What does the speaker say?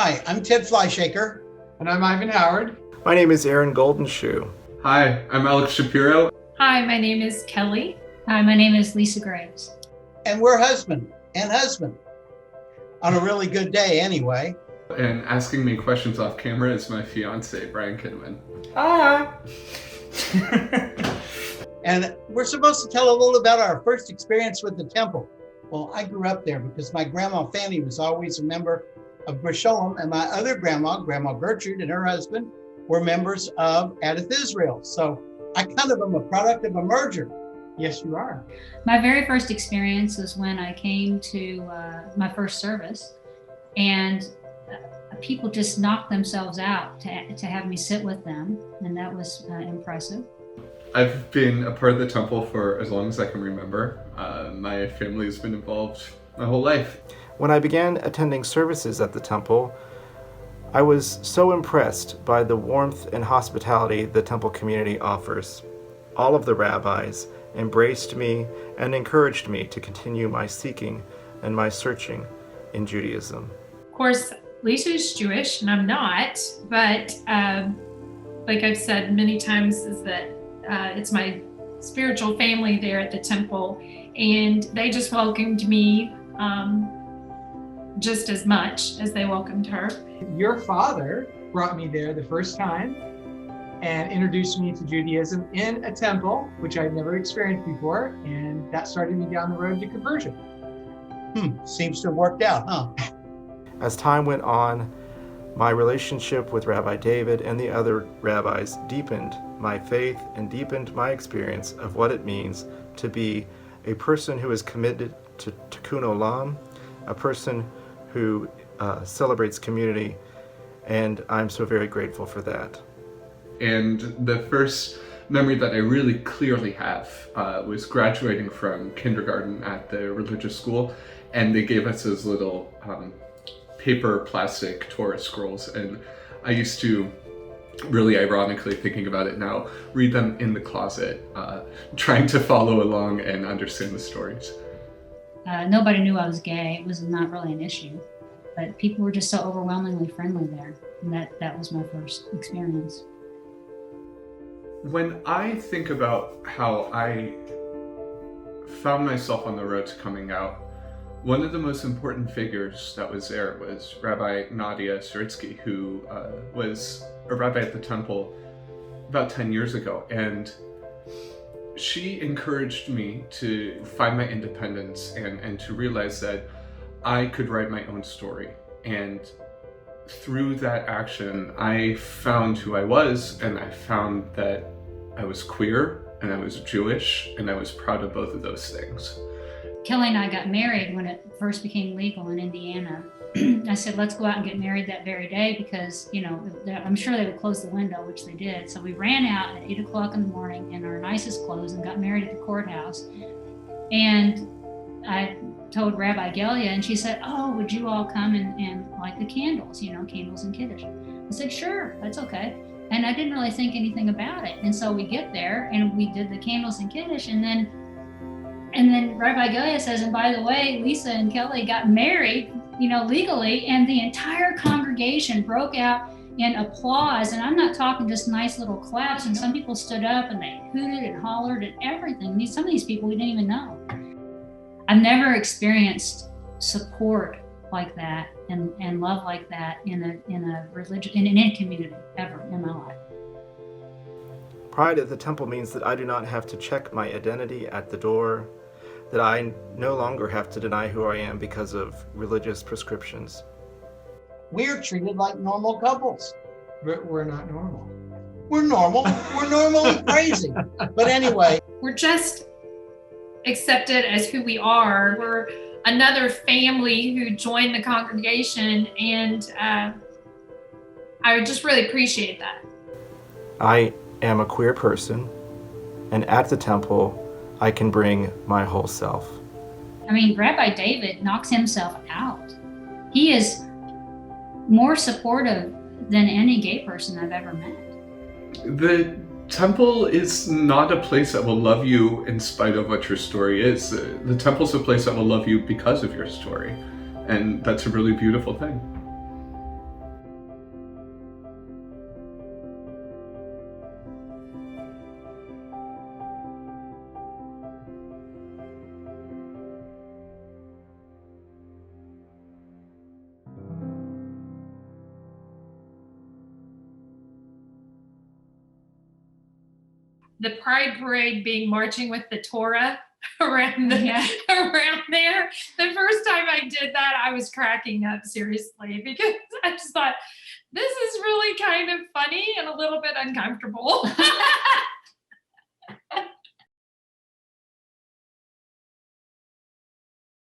Hi, I'm Ted Flyshaker. And I'm Ivan Howard. My name is Aaron Goldenshoe. Hi, I'm Alex Shapiro. Hi, my name is Kelly. Hi, my name is Lisa Graves. And we're husband and husband. On a really good day anyway. And asking me questions off camera is my fiance, Brian Kidman. Hi. And we're supposed to tell a little about our first experience with the temple. Well, I grew up there because my grandma Fanny was always a member of Berlow, and my other grandma, Grandma Gertrude, and her husband were members of Adath Israel. So I kind of am a product of a merger. Yes, you are. My very first experience was when I came to my first service, and people just knocked themselves out to have me sit with them, and that was impressive. I've been a part of the temple for as long as I can remember. My family has been involved my whole life. When I began attending services at the temple, I was so impressed by the warmth and hospitality the temple community offers. All of the rabbis embraced me and encouraged me to continue my seeking and my searching in Judaism. Of course, Lisa is Jewish and I'm not, but like I've said many times, is that it's my spiritual family there at the temple, and they just welcomed me just as much as they welcomed her. Your father brought me there the first time and introduced me to Judaism in a temple, which I'd never experienced before, and that started me down the road to conversion. Seems to have worked out, huh? As time went on, my relationship with Rabbi David and the other rabbis deepened my faith and deepened my experience of what it means to be a person who is committed to Tikkun Olam, a person who celebrates community, and I'm so very grateful for that. And the first memory that I really clearly have was graduating from kindergarten at the religious school, and they gave us those little paper plastic Torah scrolls, and I used to, really ironically thinking about it now, read them in the closet, trying to follow along and understand the stories. Nobody knew I was gay. It was not really an issue, but people were just so overwhelmingly friendly there, and that was my first experience. When I think about how I found myself on the road to coming out, one of the most important figures that was there was Rabbi Nadia Saritsky, who was a rabbi at the temple about 10 years ago. And she encouraged me to find my independence and to realize that I could write my own story. And through that action, I found who I was, and I found that I was queer and I was Jewish, and I was proud of both of those things. Kelly and I got married when it first became legal in Indiana. I said, let's go out and get married that very day because, I'm sure they would close the window, which they did. So we ran out at 8 o'clock in the morning in our nicest clothes and got married at the courthouse. And I told Rabbi Gelia, and she said, oh, would you all come and light the candles, candles and Kiddush? I said, sure, that's okay. And I didn't really think anything about it. And so we get there and we did the candles and Kiddush, and then Rabbi Gelia says, and by the way, Lisa and Kelly got married, legally, and the entire congregation broke out in applause. And I'm not talking just nice little claps, and some people stood up and they hooted and hollered and everything. Some of these people we didn't even know. I've never experienced support like that and love like that in a religion, in any community ever in my life. Pride at the temple means that I do not have to check my identity at the door, that I no longer have to deny who I am because of religious prescriptions. We're treated like normal couples. But we're not normal. We're normal. We're normally crazy. But anyway. We're just accepted as who we are. We're another family who joined the congregation, and I just really appreciate that. I am a queer person, and at the temple, I can bring my whole self. Rabbi David knocks himself out. He is more supportive than any gay person I've ever met. The temple is not a place that will love you in spite of what your story is. The temple's a place that will love you because of your story. And that's a really beautiful thing. the Pride Parade being marching with the Torah around Yeah. around there. The first time I did that, I was cracking up seriously because I just thought, this is really kind of funny and a little bit uncomfortable.